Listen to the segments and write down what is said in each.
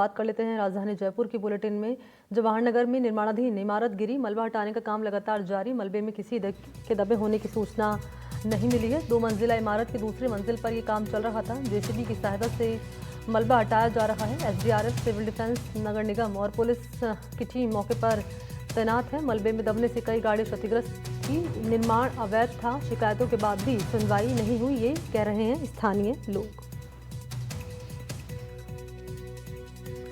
बात कर लेते हैं राजधानी जयपुर की बुलेटिन में। जवाहर नगर में निर्माणाधीन इमारत गिरी, मलबा हटाने का काम लगातार जारी। मलबे में किसी के दबे होने की सूचना नहीं मिली है। 2 मंजिला इमारत की दूसरी मंजिल पर यह काम चल रहा था। जेसीबी की सहायता से मलबा हटाया जा रहा है। एसडीआरएफ, सिविल डिफेंस, नगर निगम और पुलिस की टीम मौके पर तैनात है। मलबे में दबने से कई गाड़ियां क्षतिग्रस्त थी। निर्माण अवैध था। शिकायतों के बाद भी सुनवाई नहीं हुई, ये कह रहे हैं स्थानीय लोग।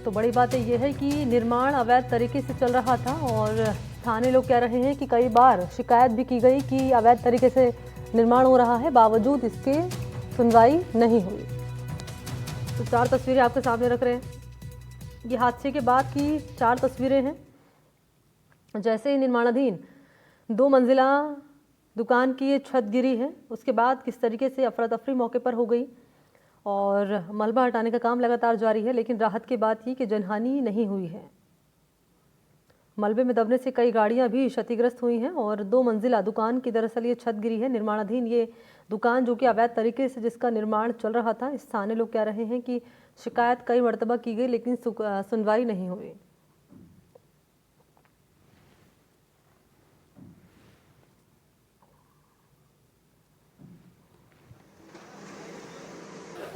तो बड़ी बात यह है कि निर्माण अवैध तरीके से चल रहा था और स्थानीय लोग कह रहे हैं कि कई बार शिकायत भी की गई कि अवैध तरीके से निर्माण हो रहा है, बावजूद इसके सुनवाई नहीं हुई। तो 4 तस्वीरें आपके सामने रख रहे हैं। ये हादसे के बाद की 4 तस्वीरें हैं। जैसे ही निर्माणाधीन 2 मंजिला दुकान की ये छत गिरी है, उसके बाद किस तरीके से अफरा तफरी मौके पर हो गई और मलबा हटाने का काम लगातार जारी है। लेकिन राहत की बात ये कि जनहानि नहीं हुई है। मलबे में दबने से कई गाड़ियां भी क्षतिग्रस्त हुई हैं और 2 मंजिला दुकान की दरअसल ये छत गिरी है। निर्माणाधीन ये दुकान जो कि अवैध तरीके से जिसका निर्माण चल रहा था। स्थानीय लोग कह रहे हैं कि शिकायत कई मरतबा की गई लेकिन सुनवाई नहीं हुई।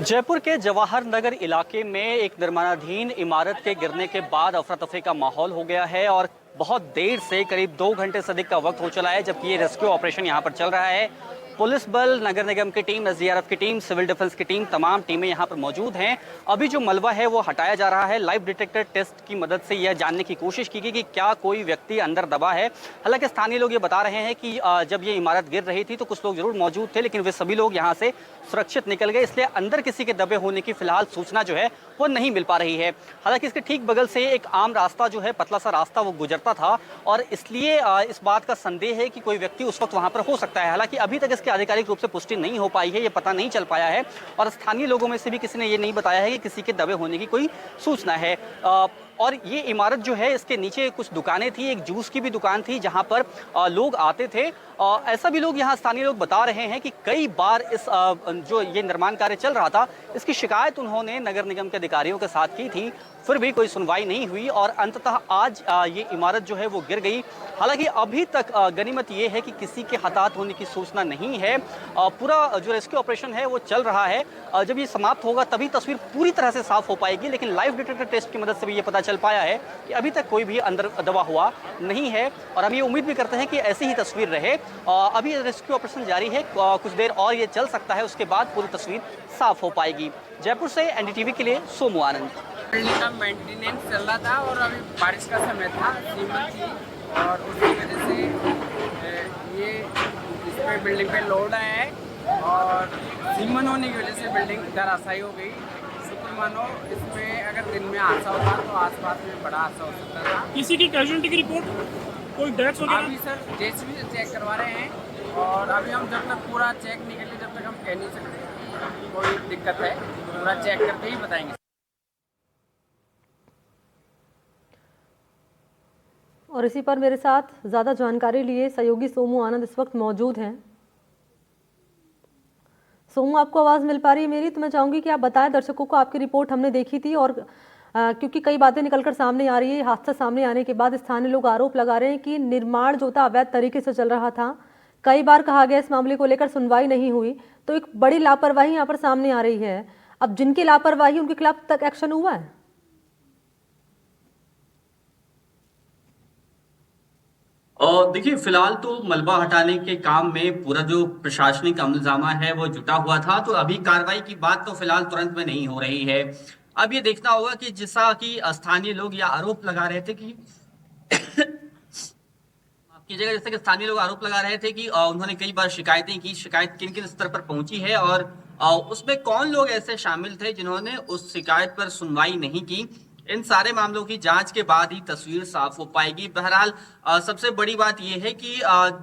जयपुर के जवाहर नगर इलाके में एक निर्माणाधीन इमारत के गिरने के बाद अफरा तफरी का माहौल हो गया है और बहुत देर से करीब 2 घंटे से अधिक का वक्त हो चला है जबकि ये रेस्क्यू ऑपरेशन यहाँ पर चल रहा है। पुलिस बल, नगर निगम की टीम, एसडीआरएफ की टीम, सिविल डिफेंस की टीम, तमाम टीमें यहाँ पर मौजूद हैं। अभी जो मलबा है वो हटाया जा रहा है। लाइव डिटेक्टर टेस्ट की मदद से यह जानने की कोशिश की गई कि क्या कोई व्यक्ति अंदर दबा है। हालांकि स्थानीय लोग ये बता रहे हैं कि जब ये इमारत गिर रही थी तो कुछ लोग जरूर मौजूद थे, लेकिन वे सभी लोग यहाँ से सुरक्षित निकल गए, इसलिए अंदर किसी के दबे होने की फिलहाल सूचना जो है वो नहीं मिल पा रही है। हालांकि इसके ठीक बगल से एक आम रास्ता जो है, पतला सा रास्ता, वो गुजरता था और इसलिए इस बात का संदेह है कि कोई व्यक्ति उस वक्त वहां पर हो सकता है। हालांकि अभी तक इसकी आधिकारिक रूप से पुष्टि नहीं हो पाई है, ये पता नहीं चल पाया है और स्थानीय लोगों में से भी किसी ने ये नहीं बताया है कि किसी के दबे होने की कोई सूचना है। और ये इमारत जो है, इसके नीचे कुछ दुकानें थी, एक जूस की भी दुकान थी जहां पर लोग आते थे। ऐसा भी लोग यहाँ स्थानीय लोग बता रहे हैं कि कई बार इस जो ये निर्माण कार्य चल रहा था इसकी शिकायत उन्होंने नगर निगम के अधिकारियों के साथ की थी, फिर भी कोई सुनवाई नहीं हुई और अंततः आज ये इमारत जो है वो गिर गई। हालांकि अभी तक गनीमत ये है कि किसी के हताहत होने की सूचना नहीं है। पूरा जो रेस्क्यू ऑपरेशन है वो चल रहा है। जब ये समाप्त होगा तभी तस्वीर पूरी तरह से साफ हो पाएगी, लेकिन लाइव डिटेक्टर टेस्ट की मदद से भी ये पता चल पाया है कि अभी तक कोई भी अंदर दबा हुआ नहीं है और हम ये उम्मीद भी करते हैं कि ऐसी ही तस्वीर रहे। अभी रेस्क्यू ऑपरेशन जारी है, कुछ देर और ये चल सकता है, उसके बाद पूरी तस्वीर साफ हो पाएगी। जयपुर से एनडीटीवी के लिए सोमू आनंद। बिल्डिंग का मेंटेनेंस चल रहा था और अभी बारिश का समय था, सीमन थी और उसकी वजह से ये इस पे बिल्डिंग पे लोड आया है और सीमन होने की वजह से बिल्डिंग धराशायी हो गई। शुक्र मानो इसमें अगर दिन में हादसा होता तो आसपास में बड़ा हादसा हो सकता था। किसी की कैजुअलिटी की रिपोर्ट, कोई डेथ्स वगैरह? अभी सर जेसीबी से चेक करवा रहे हैं और अभी हम जब तक पूरा चेक नहीं करेंगे जब तक हम कह नहीं सकते कि कोई दिक्कत है। पूरा चेक करके ही बताएंगे। और इसी पर मेरे साथ ज़्यादा जानकारी लिए सहयोगी सोमू आनंद इस वक्त मौजूद हैं। सोमू, आपको आवाज़ मिल पा रही है मेरी? तो मैं चाहूँगी कि आप बताएं दर्शकों को, आपकी रिपोर्ट हमने देखी थी और क्योंकि कई बातें निकलकर सामने आ रही है। हादसा सामने आने के बाद स्थानीय लोग आरोप लगा रहे हैं कि निर्माण जो था अवैध तरीके से चल रहा था। कई बार कहा गया इस मामले को लेकर सुनवाई नहीं हुई, तो एक बड़ी लापरवाही यहाँ पर सामने आ रही है। अब जिनकी लापरवाही, उनके खिलाफ तक एक्शन हुआ है? और देखिए, फिलहाल तो मलबा हटाने के काम में पूरा जो प्रशासनिक अमलजामा है वो जुटा हुआ था, तो अभी कार्रवाई की बात तो फिलहाल तुरंत में नहीं हो रही है। अब ये देखना होगा कि जैसा कि स्थानीय लोग या आरोप लगा रहे थे कि माफ कीजिएगा, जैसे कि स्थानीय लोग आरोप लगा रहे थे कि उन्होंने कई बार शिकायतें की, शिकायत किन किन स्तर पर पहुंची है और उसमें कौन लोग ऐसे शामिल थे जिन्होंने उस शिकायत पर सुनवाई नहीं की। इन सारे मामलों की जांच के बाद ही तस्वीर साफ हो पाएगी। बहरहाल सबसे बड़ी बात यह है कि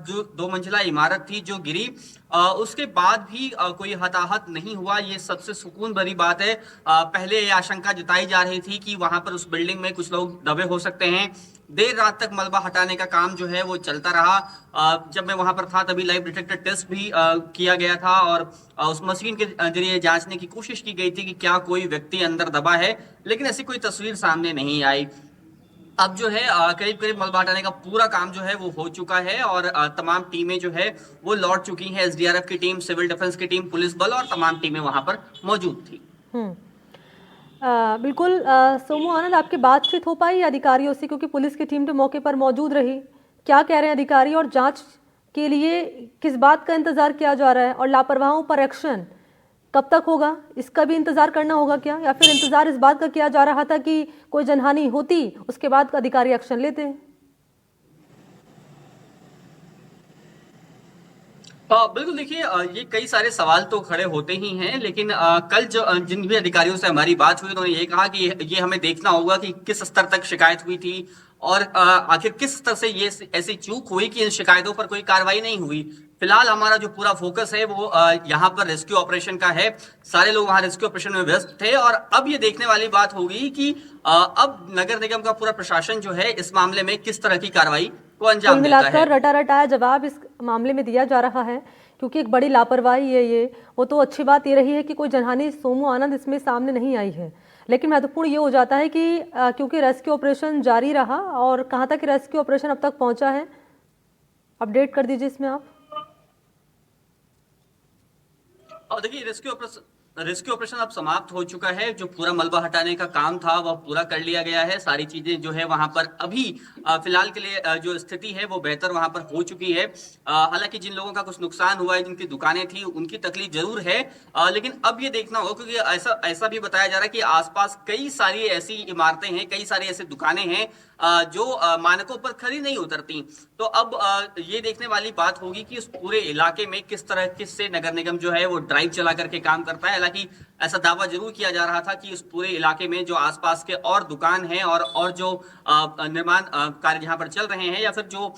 जो 2 मंजिला इमारत थी जो गिरी, उसके बाद भी कोई हताहत नहीं हुआ, ये सबसे सुकून भरी बात है। पहले ये आशंका जताई जा रही थी कि वहां पर उस बिल्डिंग में कुछ लोग दबे हो सकते हैं। देर रात तक मलबा हटाने का काम जो है वो चलता रहा। जब मैं वहां पर था तभी लाइव डिटेक्टर टेस्ट भी किया गया था और उस मशीन के जरिए जांचने की कोशिश की गई थी कि क्या कोई व्यक्ति अंदर दबा है, लेकिन ऐसी कोई तस्वीर सामने नहीं आई। अब जो है करीब करीब मलबा हटाने का पूरा काम जो है वो हो चुका है और तमाम टीमें जो है वो लौट चुकी हैं। एसडीआरएफ की टीम, सिविल डिफेंस की टीम, पुलिस बल और तमाम टीमें वहां पर मौजूद थी। बिल्कुल। सोमू आनंद, आपकी बातचीत हो पाई अधिकारियों से, क्योंकि पुलिस की टीम तो मौके पर मौजूद रही। क्या कह रहे हैं अधिकारी और जांच के लिए किस बात का इंतजार किया जा रहा है, और लापरवाहों पर एक्शन कब तक होगा, इसका भी इंतजार करना होगा क्या, या फिर इंतजार इस बात का किया जा रहा था कि कोई जनहानि होती उसके बाद अधिकारी एक्शन लेते हैं? बिल्कुल, देखिए ये कई सारे सवाल तो खड़े होते ही हैं, लेकिन कल जो जिन भी अधिकारियों से हमारी बात हुई उन्होंने ये कहा कि ये हमें देखना होगा कि किस स्तर तक शिकायत हुई थी और आखिर किस स्तर से ये ऐसी चूक हुई कि इन शिकायतों पर कोई कार्रवाई नहीं हुई। फिलहाल हमारा जो पूरा फोकस है वो यहाँ पर रेस्क्यू ऑपरेशन का है। सारे लोग वहाँ रेस्क्यू ऑपरेशन में व्यस्त थे और अब ये देखने वाली बात होगी कि अब नगर निगम का पूरा प्रशासन जो है इस मामले में किस तरह की कार्रवाई को अंजाम कुल देता है। मिलाकर रटा-रटाया जवाब इस मामले में दिया जा रहा है, क्योंकि एक बड़ी लापरवाही है ये। वो तो अच्छी बात ये रही है कि कोई जनहानि, सोमू आनंद, इसमें सामने नहीं आई है, लेकिन महत्वपूर्ण ये हो जाता है कि क्योंकि रेस्क्यू ऑपरेशन जारी रहा, और कहाँ तक रेस्क्यू ऑपरेशन अब तक पहुंचा है, अपडेट कर दीजिए इसमें आप। और देखिए रेस्क्यू ऑपरेशन अब समाप्त हो चुका है। जो पूरा मलबा हटाने का काम था वह पूरा कर लिया गया है। सारी चीजें जो है वहां पर अभी फिलहाल के लिए जो स्थिति है वो बेहतर वहां पर हो चुकी है। हालांकि जिन लोगों का कुछ नुकसान हुआ है, जिनकी दुकानें थी, उनकी तकलीफ जरूर है, लेकिन अब ये देखना होगा, क्योंकि ऐसा भी बताया जा रहा है कि आसपास कई सारी ऐसी इमारतें हैं, कई सारी ऐसी दुकानें हैं जो मानकों पर खरी नहीं उतरती। तो अब ये देखने वाली बात होगी कि उस पूरे इलाके में किस तरह किससे नगर निगम जो है वो ड्राइव चला करके काम करता है। हालांकि ऐसा दावा जरूर किया जा रहा था कि उस पूरे इलाके में जो आसपास के और दुकान हैं और जो निर्माण कार्य जहां पर चल रहे हैं, या फिर जो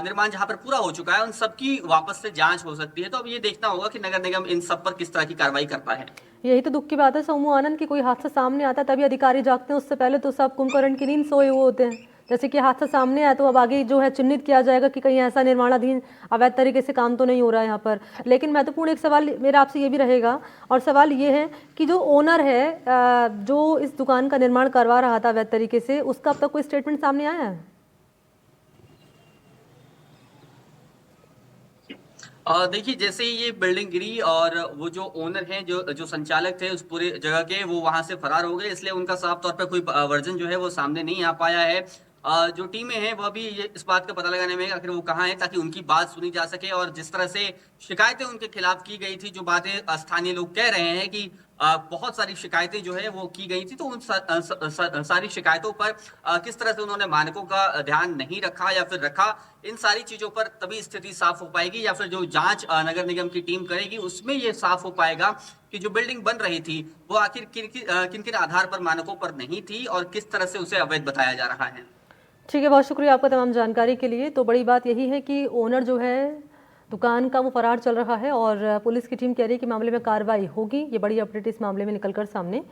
निर्माण जहां पर पूरा हो चुका है, उन सबकी वापस से जांच हो सकती है। तो अब ये देखना होगा कि नगर निगम इन सब पर किस तरह की कार्रवाई करता है। यही तो दुख की बात है सोमू आनंद की, कोई हादसा सामने आता है तभी अधिकारी जागते हैं, उससे पहले तो सब कुंभकर्ण की नींद सोए हुए होते हैं। जैसे कि हादसा सामने आया तो अब आगे जो है चिन्हित किया जाएगा कि कहीं ऐसा निर्माणाधीन अवैध तरीके से काम तो नहीं हो रहा है यहाँ पर। लेकिन महत्वपूर्ण एक सवाल मेरा आपसे ये भी रहेगा, और सवाल ये है कि जो ओनर है जो इस दुकान का निर्माण करवा रहा था अवैध तरीके से, उसका अब तक कोई स्टेटमेंट सामने आया है? देखिए, जैसे ही ये बिल्डिंग गिरी और वो जो ओनर हैं, जो संचालक थे उस पूरे जगह के, वो वहां से फरार हो गए, इसलिए उनका साफ तौर पे कोई वर्जन जो है वो सामने नहीं आ पाया है। जो टीमें हैं वह भी इस बात का पता लगाने में आखिर वो कहाँ हैं, ताकि उनकी बात सुनी जा सके। और जिस तरह से शिकायतें उनके खिलाफ की गई थी, जो बातें स्थानीय लोग कह रहे हैं कि बहुत सारी शिकायतें जो है वो की गई थी, तो उन सारी शिकायतों पर किस तरह से उन्होंने मानकों का ध्यान नहीं रखा या फिर रखा, इन सारी चीजों पर तभी स्थिति साफ हो पाएगी, या फिर जो जांच नगर निगम की टीम करेगी उसमें ये साफ हो पाएगा कि जो बिल्डिंग बन रही थी वो आखिर किन किन आधार पर, मानकों पर नहीं थी और किस तरह से उसे अवैध बताया जा रहा है। ठीक है, बहुत शुक्रिया आपका तमाम जानकारी के लिए। तो बड़ी बात यही है कि ओनर जो है दुकान का वो फरार चल रहा है, और पुलिस की टीम कह रही है कि मामले में कार्रवाई होगी। ये बड़ी अपडेट इस मामले में निकलकर सामने